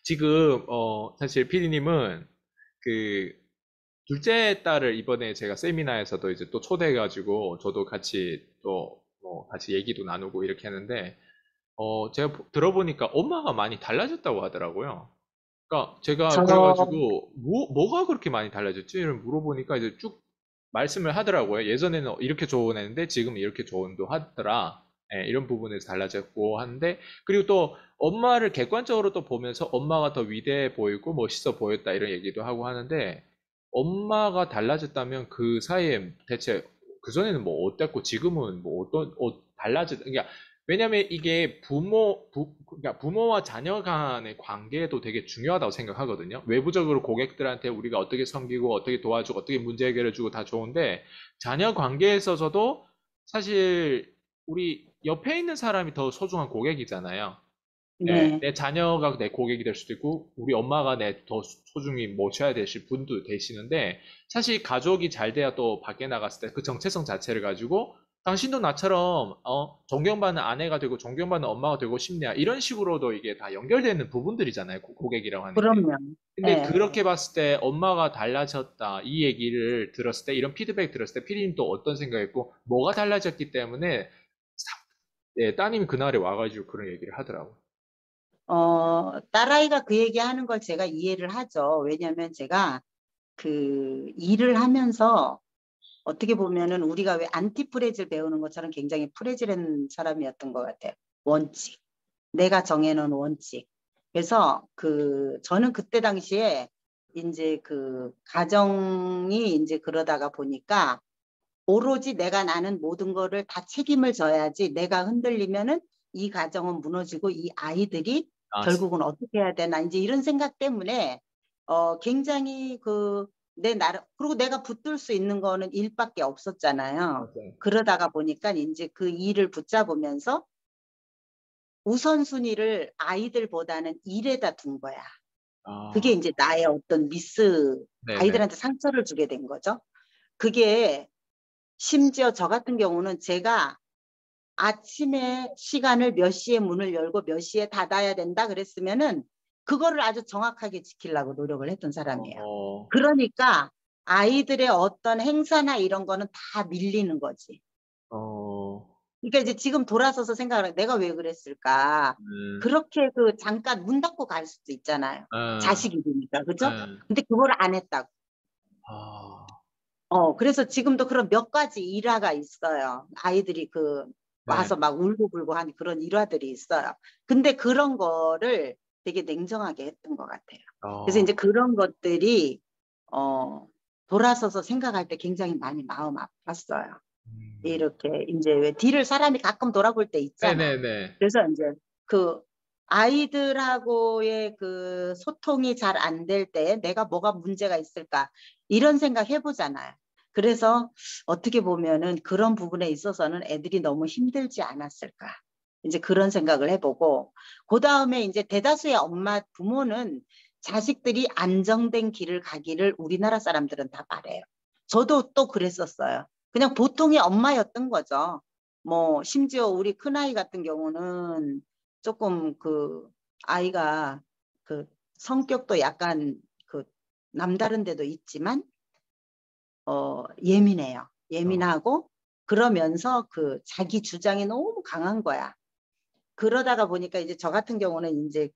지금 사실 피디님은 그 둘째 딸을 이번에 제가 세미나에서도 이제 또 초대해가지고 저도 같이 또 뭐 같이 얘기도 나누고 이렇게 했는데 제가 들어보니까 엄마가 많이 달라졌다고 하더라고요. 그러니까 제가 저, 그래가지고 뭐가 그렇게 많이 달라졌지를 물어보니까 이제 쭉 말씀을 하더라고요. 예전에는 이렇게 좋은 애인데 지금 이렇게 좋은도 하더라. 예, 이런 부분에서 달라졌고 하는데 그리고 또 엄마를 객관적으로 또 보면서 엄마가 더 위대해 보이고 멋있어 보였다 이런 얘기도 하고 하는데 엄마가 달라졌다면 그 사이에 대체 그전에는 뭐 어땠고 지금은 뭐 어떤 그러니까 왜냐면 이게 그러니까 부모와 자녀 간의 관계도 되게 중요하다고 생각하거든요. 외부적으로 고객들한테 우리가 어떻게 섬기고, 어떻게 도와주고, 어떻게 문제 해결해주고 다 좋은데, 자녀 관계에 있어서도 사실 우리 옆에 있는 사람이 더 소중한 고객이잖아요. 예, 네, 내 자녀가 내 고객이 될 수도 있고, 우리 엄마가 내 더 소중히 모셔야 되실 분도 되시는데, 사실 가족이 잘 돼야 또 밖에 나갔을 때 그 정체성 자체를 가지고, 당신도 나처럼, 존경받는 아내가 되고, 존경받는 엄마가 되고 싶냐, 이런 식으로도 이게 다 연결되는 부분들이잖아요, 고객이라고 하는 게. 그럼요. 근데 네. 그렇게 봤을 때 엄마가 달라졌다, 이 얘기를 들었을 때, 이런 피드백 들었을 때, 피디님 또 어떤 생각했고, 뭐가 달라졌기 때문에, 예, 따님이 그날에 와가지고 그런 얘기를 하더라고요. 딸아이가 그 얘기하는 걸 제가 이해를 하죠. 왜냐하면 제가 그 일을 하면서 어떻게 보면은 우리가 왜 안티프레질 배우는 것처럼 굉장히 프레질한 사람이었던 것 같아요. 원칙. 내가 정해놓은 원칙. 그래서 저는 그때 당시에 이제 그 가정이 이제 그러다가 보니까 오로지 내가 나는 모든 거를 다 책임을 져야지 내가 흔들리면은 이 가정은 무너지고 이 아이들이 아, 결국은 어떻게 해야 되나 이제 이런 생각 때문에 굉장히 내 나름 그리고 내가 붙들 수 있는 거는 일밖에 없었잖아요. 맞아요. 그러다가 보니까 이제 그 일을 붙잡으면서 우선순위를 아이들보다는 일에다 둔 거야. 그게 아, 이제 나의 어떤 네네. 아이들한테 상처를 주게 된 거죠. 그게 심지어 저 같은 경우는 제가 아침에 시간을 몇 시에 문을 열고 몇 시에 닫아야 된다 그랬으면은 그거를 아주 정확하게 지키려고 노력을 했던 사람이에요. 어, 그러니까 아이들의 어떤 행사나 이런 거는 다 밀리는 거지. 어, 그러니까 이제 지금 돌아서서 생각을 해, 내가 왜 그랬을까? 음, 그렇게 잠깐 문 닫고 갈 수도 있잖아요. 음, 자식이니까, 그죠? 음, 근데 그걸 안 했다고. 아, 그래서 지금도 그런 몇 가지 일화가 있어요. 아이들이 네, 와서 막 울고불고 하는 그런 일화들이 있어요. 근데 그런 거를 되게 냉정하게 했던 것 같아요. 그래서 어, 이제 그런 것들이, 어, 돌아서서 생각할 때 굉장히 많이 마음 아팠어요. 음, 이렇게 이제 왜 뒤를 사람이 가끔 돌아볼 때 있잖아. 네네네. 그래서 이제 그 아이들하고의 그 소통이 잘 안 될 때 내가 뭐가 문제가 있을까 이런 생각 해보잖아요. 그래서 어떻게 보면은 그런 부분에 있어서는 애들이 너무 힘들지 않았을까. 이제 그런 생각을 해보고 그 다음에 이제 대다수의 엄마 부모는 자식들이 안정된 길을 가기를 우리나라 사람들은 다 바래요. 저도 또 그랬었어요. 그냥 보통의 엄마였던 거죠. 뭐 심지어 우리 큰아이 같은 경우는 조금 아이가 그 성격도 약간 그 남다른 데도 있지만 예민해요. 어, 예민하고 그러면서 자기 주장이 너무 강한 거야. 그러다가 보니까 이제 저 같은 경우는 이제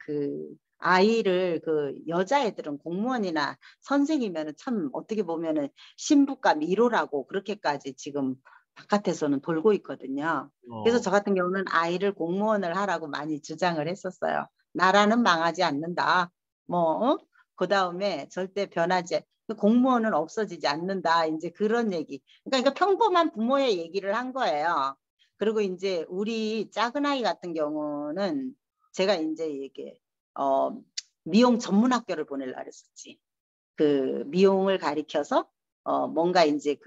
아이를 여자애들은 공무원이나 선생이면은 참 어떻게 보면은 신부감 1호라고 그렇게까지 지금 바깥에서는 돌고 있거든요. 그래서 어, 저 같은 경우는 아이를 공무원을 하라고 많이 주장을 했었어요. 나라는 망하지 않는다. 뭐, 그 다음에 절대 변하지, 공무원은 없어지지 않는다. 이제 그런 얘기. 그러니까 평범한 부모의 얘기를 한 거예요. 그리고 이제 우리 작은 아이 같은 경우는 제가 이제 이게 어, 미용 전문 학교를 보내려 그랬었지. 미용을 가리켜서 뭔가 이제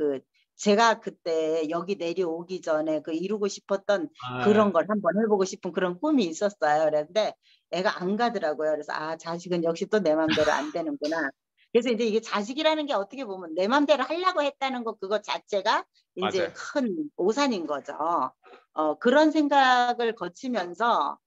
제가 그때 여기 내려오기 전에 이루고 싶었던 아, 그런 걸 한번 해보고 싶은 그런 꿈이 있었어요. 그런데 애가 안 가더라고요. 그래서 아, 자식은 역시 또 내 맘대로 안 되는구나. 그래서 이제 이게 자식이라는 게 어떻게 보면 내 맘대로 하려고 했다는 거 그거 자체가 이제 맞아요. 큰 오산인 거죠. 그런 생각을 거치면서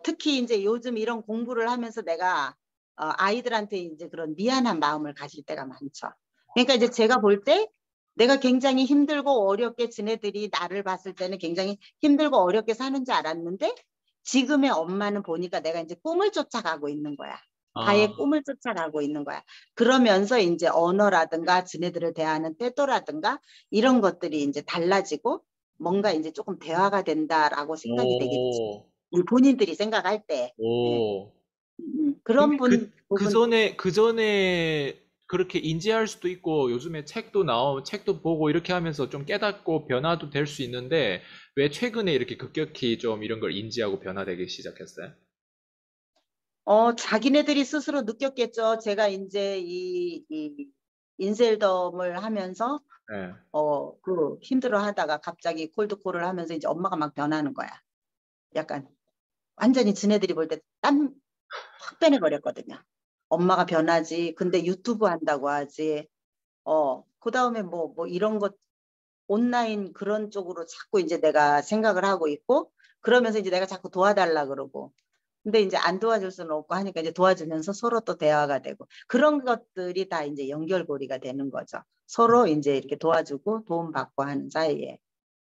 특히 이제 요즘 이런 공부를 하면서 내가 아이들한테 이제 그런 미안한 마음을 가질 때가 많죠. 그러니까 이제 제가 볼 때 내가 굉장히 힘들고 어렵게 지네들이 나를 봤을 때는 굉장히 힘들고 어렵게 사는 줄 알았는데 지금의 엄마는 보니까 내가 이제 꿈을 쫓아가고 있는 거야. 아, 나의 꿈을 쫓아가고 있는 거야. 그러면서 이제 언어라든가 지네들을 대하는 태도라든가 이런 것들이 이제 달라지고 뭔가 이제 조금 대화가 된다라고 생각이 되겠지. 오, 우리 본인들이 생각할 때. 예. 오. 근데 그런 부분. 그 전에 그렇게 인지할 수도 있고, 요즘에 책도 나오면 책도 보고 이렇게 하면서 좀 깨닫고 변화도 될 수 있는데, 왜 최근에 이렇게 급격히 좀 이런 걸 인지하고 변화되기 시작했어요? 자기네들이 스스로 느꼈겠죠. 제가 이제 이 인셀덤을 하면서 네. 그 힘들어 하다가 갑자기 콜드콜을 하면서 이제 엄마가 막 변하는 거야. 약간 완전히 지네들이 볼 때 땀 확 빼내버렸거든요. 엄마가 변하지. 근데 유튜브 한다고 하지. 그다음에 뭐 이런 것 온라인 그런 쪽으로 자꾸 이제 내가 생각을 하고 있고 그러면서 이제 내가 자꾸 도와달라 그러고 근데 이제 안 도와줄 수는 없고 하니까 이제 도와주면서 서로 또 대화가 되고 그런 것들이 다 이제 연결고리가 되는 거죠. 서로 이제 이렇게 도와주고 도움받고 하는 사이에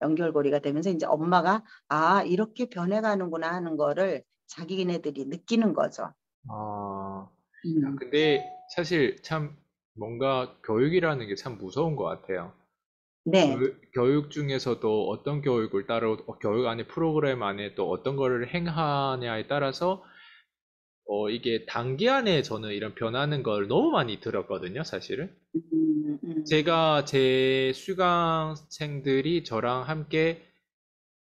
연결고리가 되면서 이제 엄마가 아 이렇게 변해가는구나 하는 거를 자기네들이 느끼는 거죠. 아, 야, 음. 근데 사실 참 뭔가 교육이라는 게 참 무서운 것 같아요. 네. 교육 중에서도 어떤 교육을 따로, 교육 안에 프로그램 안에 또 어떤 거를 행하냐에 따라서 이게 단기 안에 저는 이런 변하는 걸 너무 많이 들었거든요, 사실은. 음, 음, 제가 제 수강생들이 저랑 함께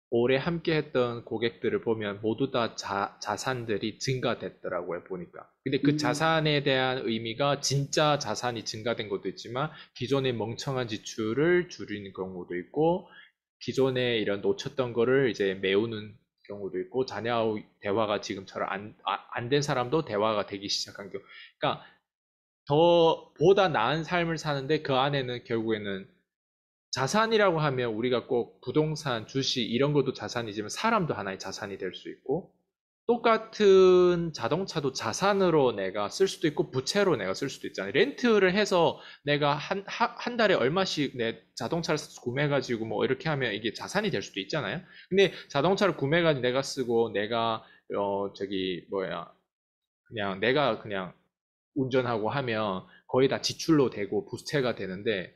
오래 함께 했던 고객들을 보면 모두 다 자산들이 증가됐더라고요, 보니까. 근데 그 음, 자산에 대한 의미가 진짜 자산이 증가된 것도 있지만 기존의 멍청한 지출을 줄이는 경우도 있고 기존에 이런 놓쳤던 거를 이제 메우는 경우도 있고 자녀하고 대화가 지금처럼 안 된 사람도 대화가 되기 시작한 경우. 그러니까 더 보다 나은 삶을 사는데 그 안에는 결국에는 자산이라고 하면 우리가 꼭 부동산, 주식 이런 것도 자산이지만 사람도 하나의 자산이 될 수 있고 똑같은 자동차도 자산으로 내가 쓸 수도 있고 부채로 내가 쓸 수도 있잖아요. 렌트를 해서 내가 한 달에 얼마씩 내 자동차를 구매해가지고 뭐 이렇게 하면 이게 자산이 될 수도 있잖아요. 근데 자동차를 구매해가지고 내가 쓰고 내가 저기 뭐야 그냥 내가 그냥 운전하고 하면 거의 다 지출로 되고 부채가 되는데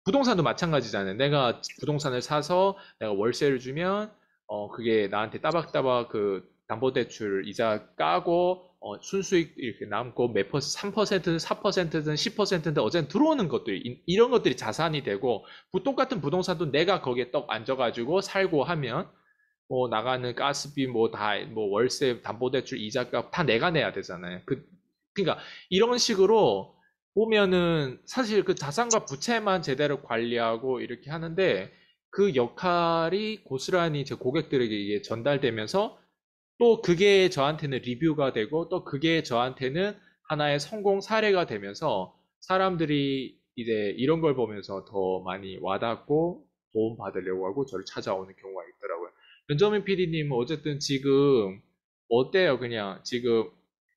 부동산도 마찬가지잖아요. 내가 부동산을 사서 내가 월세를 주면 그게 나한테 따박따박 그 담보대출 이자 까고 순수익 이렇게 남고 몇 퍼센트, 3%든 4%든 10%든 어쨌든 들어오는 것들이 이런 것들이 자산이 되고 똑같은 부동산도 내가 거기에 떡 앉아가지고 살고 하면 뭐 나가는 가스비 뭐 다 뭐 월세 담보대출 이자값 다 내가 내야 되잖아요. 그러니까 이런 식으로 보면은 사실 그 자산과 부채만 제대로 관리하고 이렇게 하는데 그 역할이 고스란히 제 고객들에게 이게 전달되면서 또 그게 저한테는 리뷰가 되고 또 그게 저한테는 하나의 성공 사례가 되면서 사람들이 이제 이런 걸 보면서 더 많이 와닿고 도움 받으려고 하고 저를 찾아오는 경우가 있더라고요. 변정민 PD님은 어쨌든 지금 어때요? 그냥 지금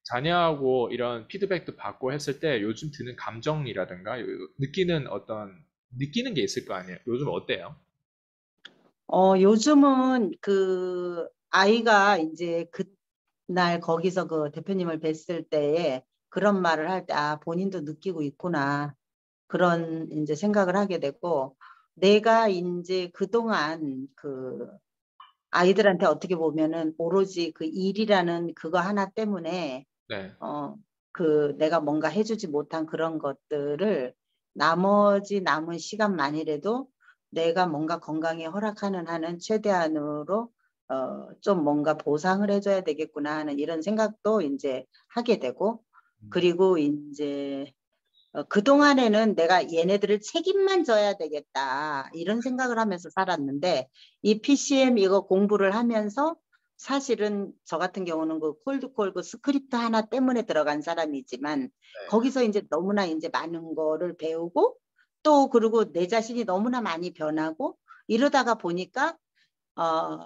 자녀하고 이런 피드백도 받고 했을 때 요즘 드는 감정이라든가 느끼는 게 있을 거 아니에요? 요즘 어때요? 요즘은 그 아이가 이제 그날 거기서 그 대표님을 뵀을 때에 그런 말을 할 때, 아, 본인도 느끼고 있구나. 그런 이제 생각을 하게 되고, 내가 이제 그동안 그 아이들한테 어떻게 보면은 오로지 그 일이라는 그거 하나 때문에 네. 어, 그 내가 뭔가 해주지 못한 그런 것들을 나머지 남은 시간만이라도 내가 뭔가 건강에 허락하는 한은 최대한으로 좀 뭔가 보상을 해줘야 되겠구나 하는 이런 생각도 이제 하게 되고 그리고 이제 그동안에는 내가 얘네들을 책임만 져야 되겠다 이런 생각을 하면서 살았는데 이 PCM 이거 공부를 하면서 사실은 저 같은 경우는 그 콜드콜 그 스크립트 하나 때문에 들어간 사람이지만 거기서 이제 너무나 이제 많은 거를 배우고 또 그리고 내 자신이 너무나 많이 변하고 이러다가 보니까 어,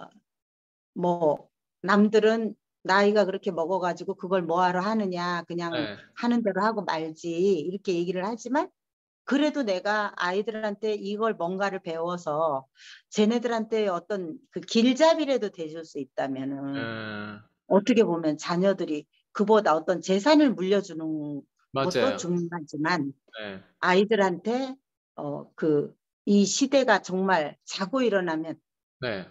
뭐 남들은 나이가 그렇게 먹어가지고 그걸 뭐하러 하느냐, 그냥 네, 하는 대로 하고 말지, 이렇게 얘기를 하지만, 그래도 내가 아이들한테 이걸 뭔가를 배워서 쟤네들한테 어떤 그 길잡이라도 돼줄 수 있다면은, 음, 어떻게 보면 자녀들이 그보다 어떤 재산을 물려주는 것도 맞아요. 중요하지만, 네, 아이들한테 이 시대가 정말 자고 일어나면 네,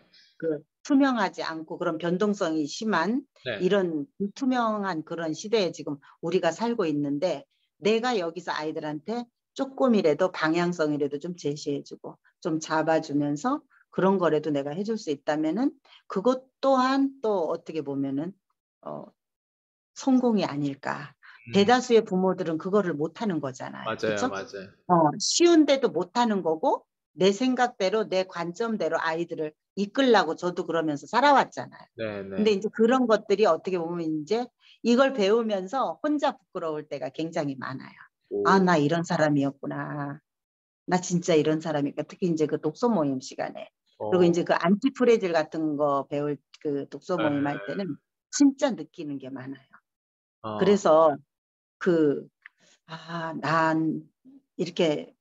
투명하지 않고 그런 변동성이 심한 네, 이런 불투명한 그런 시대에 지금 우리가 살고 있는데, 내가 여기서 아이들한테 조금이라도 방향성이라도 좀 제시해주고 좀 잡아주면서 그런 거라도 내가 해줄 수 있다면은, 그것 또한 또 어떻게 보면은 어, 성공이 아닐까. 음, 대다수의 부모들은 그거를 못하는 거잖아요. 맞아요, 그렇죠? 맞아요. 쉬운데도 못하는 거고, 내 생각대로 내 관점대로 아이들을 이끌라고 저도 그러면서 살아왔잖아요. 네, 근데 네. 이제 그런 것들이 어떻게 보면 이제 이걸 배우면서 혼자 부끄러울 때가 굉장히 많아요. 아, 오, 나 이런 사람이었구나. 나 진짜 이런 사람이니까. 특히 이제 그 독서 모임 시간에. 그리고 어, 이제 그 안티프레질 같은 거 배울 그 독서 네, 모임 할 때는 진짜 느끼는 게 많아요. 어, 그래서 그 난 이렇게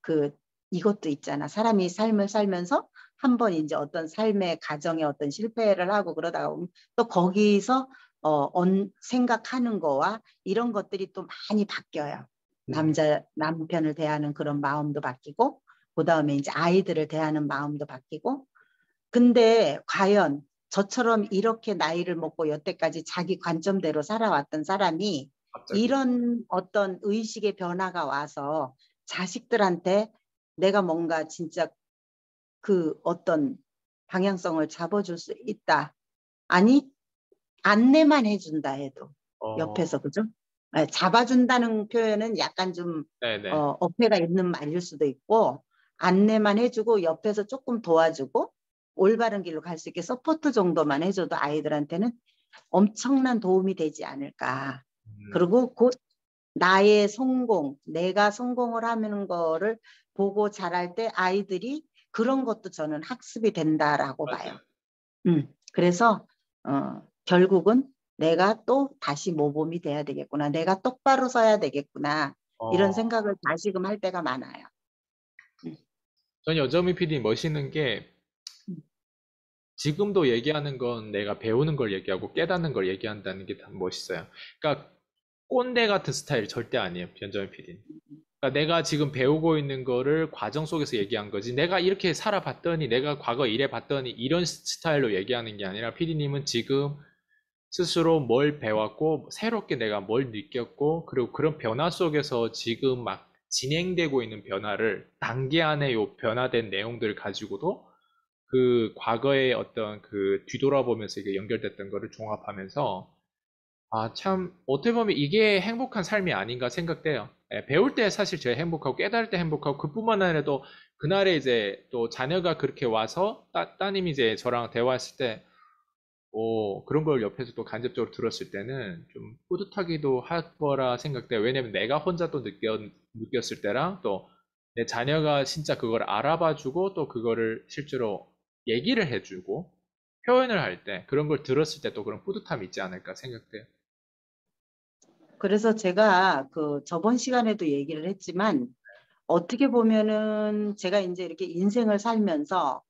이것도 있잖아. 사람이 삶을 살면서 한 번 이제 어떤 삶의 가정에 어떤 실패를 하고 그러다가 보면 또 거기서 생각하는 거와 이런 것들이 또 많이 바뀌어요. 음, 남편을 대하는 그런 마음도 바뀌고, 그 다음에 이제 아이들을 대하는 마음도 바뀌고. 근데 과연 저처럼 이렇게 나이를 먹고 여태까지 자기 관점대로 살아왔던 사람이 갑자기. 이런 어떤 의식의 변화가 와서 자식들한테 내가 뭔가 진짜 그 어떤 방향성을 잡아줄 수 있다. 아니, 안내만 해준다 해도 옆에서, 어, 그죠? 잡아준다는 표현은 약간 좀 네, 네. 어폐가 있는 말일 수도 있고, 안내만 해주고 옆에서 조금 도와주고 올바른 길로 갈 수 있게 서포트 정도만 해줘도 아이들한테는 엄청난 도움이 되지 않을까. 음, 그리고 곧 나의 성공, 내가 성공을 하는 거를 보고 자랄 때 아이들이 그런 것도 저는 학습이 된다라고 봐요. 맞아요. 그래서 결국은 내가 또 다시 모범이 돼야 되겠구나. 내가 똑바로 서야 되겠구나. 이런 어, 생각을 다시금 할 때가 많아요. 음, 전 여정미 PD 멋있는 게 음, 지금도 얘기하는 건 내가 배우는 걸 얘기하고 깨닫는 걸 얘기한다는 게 다 멋있어요. 그러니까 꼰대 같은 스타일 절대 아니에요, 변정미 PD는. 그러니까 내가 지금 배우고 있는 거를 과정 속에서 얘기한 거지. 내가 이렇게 살아봤더니, 내가 과거 이래 봤더니 이런 스타일로 얘기하는 게 아니라 PD님은 지금 스스로 뭘 배웠고, 새롭게 내가 뭘 느꼈고, 그리고 그런 변화 속에서 지금 막 진행되고 있는 변화를 단기 안에 요 변화된 내용들을 가지고도 그 과거의 어떤 그 뒤돌아보면서 이게 연결됐던 거를 종합하면서 아, 참, 어떻게 보면 이게 행복한 삶이 아닌가 생각돼요. 예, 배울 때 사실 제일 행복하고 깨달을 때 행복하고 그뿐만 아니라 또 그날에 이제 또 자녀가 그렇게 와서 따님이 이제 저랑 대화했을 때 그런 걸 옆에서 또 간접적으로 들었을 때는 좀 뿌듯하기도 할 거라 생각돼요. 왜냐면 내가 혼자 또 느꼈을 때랑 또 내 자녀가 진짜 그걸 알아봐주고 또 그거를 실제로 얘기를 해주고 표현을 할 때 그런 걸 들었을 때 또 그런 뿌듯함이 있지 않을까 생각돼요. 그래서 제가 저번 시간에도 얘기를 했지만, 어떻게 보면은 제가 이제 이렇게 인생을 살면서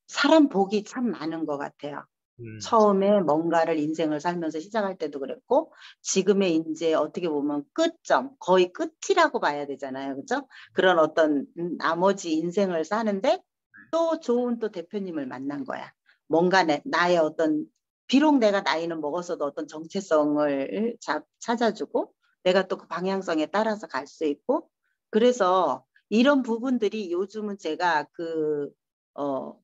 사람 복이 참 많은 것 같아요. 음, 처음에 뭔가를 인생을 살면서 시작할 때도 그랬고, 지금의 이제 어떻게 보면 끝점, 거의 끝이라고 봐야 되잖아요. 그죠? 그런 어떤 나머지 인생을 사는데 또 좋은 또 대표님을 만난 거야. 뭔가 나의 어떤, 비록 내가 나이는 먹었어도 어떤 정체성을 찾아주고, 내가 또 그 방향성에 따라서 갈 수 있고, 그래서 이런 부분들이 요즘은 제가 어,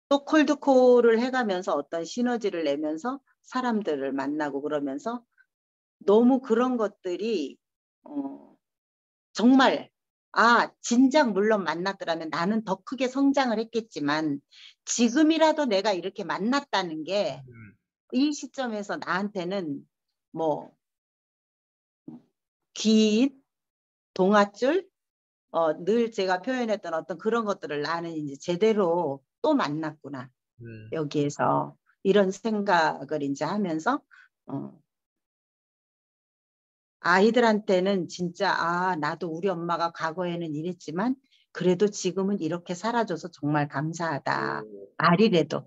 또 콜드콜을 해가면서 어떤 시너지를 내면서 사람들을 만나고 그러면서 너무 그런 것들이 어, 정말, 진작 물론 만났더라면 나는 더 크게 성장을 했겠지만, 지금이라도 내가 이렇게 만났다는 게 음, 이 시점에서 나한테는 뭐 긴 동아줄, 늘 제가 표현했던 어떤 그런 것들을 나는 이제 제대로 또 만났구나. 음, 여기에서. 이런 생각을 이제 하면서 어, 아이들한테는 진짜 나도 우리 엄마가 과거에는 이랬지만 그래도 지금은 이렇게 살아줘서 정말 감사하다. 오, 말이라도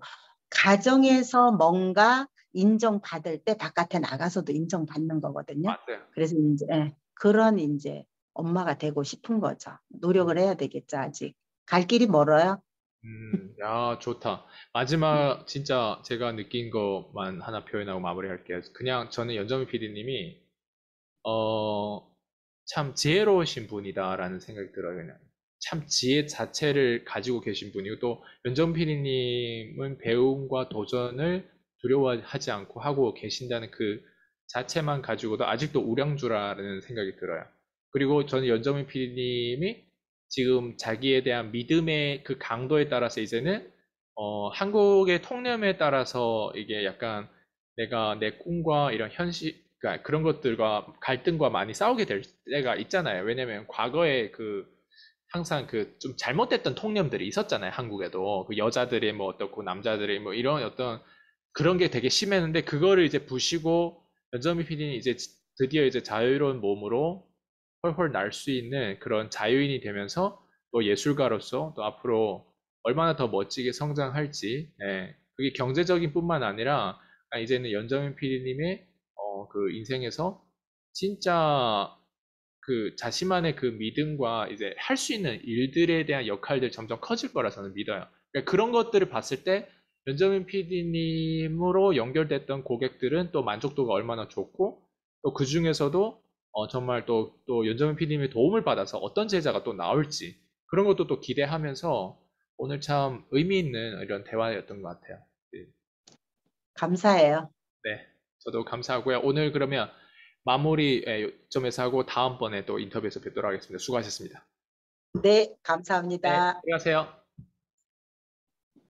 가정에서 뭔가 인정받을 때 바깥에 나가서도 인정받는 거거든요. 맞아요. 그래서 이제 그런 이제 엄마가 되고 싶은 거죠. 노력을 해야 되겠죠, 아직. 갈 길이 멀어요. 야, 좋다. 음. 마지막 진짜 제가 느낀 것만 하나 표현하고 마무리할게요. 그냥 저는 연정미 PD님이 참 지혜로우신 분이다라는 생각이 들어요. 그냥 참 지혜 자체를 가지고 계신 분이고 또 연정미 PD님은 배움과 도전을 두려워하지 않고 하고 계신다는 그 자체만 가지고도 아직도 우량주라는 생각이 들어요. 그리고 저는 연정미 PD님이 지금 자기에 대한 믿음의 그 강도에 따라서 이제는 한국의 통념에 따라서 이게 약간 내가 내 꿈과 이런 현실, 그러니까 그런 것들과 갈등과 많이 싸우게 될 때가 있잖아요. 왜냐면 과거에 그 항상 그 좀 잘못됐던 통념들이 있었잖아요. 한국에도 그 여자들의 뭐 어떻고 남자들의 뭐 이런 어떤 그런 게 되게 심했는데 그거를 이제 부시고 연정미 PD는 이제 드디어 이제 자유로운 몸으로 훨훨 날 수 있는 그런 자유인이 되면서 또 예술가로서 또 앞으로 얼마나 더 멋지게 성장할지, 예. 그게 경제적인 뿐만 아니라 이제는 연정민 PD님의 그 인생에서 진짜 그 자신만의 그 믿음과 이제 할 수 있는 일들에 대한 역할들이 점점 커질 거라 저는 믿어요. 그러니까 그런 것들을 봤을 때 연정민 PD님으로 연결됐던 고객들은 또 만족도가 얼마나 좋고 또 그 중에서도 정말 또 연정민 PD님의 도움을 받아서 어떤 제자가 또 나올지 그런 것도 또 기대하면서 오늘 참 의미 있는 이런 대화였던 것 같아요. 네, 감사해요. 네, 저도 감사하고요. 오늘 그러면 마무리 점에서 하고 다음번에 또 인터뷰에서 뵙도록 하겠습니다. 수고하셨습니다. 네, 네, 감사합니다. 들어가세요.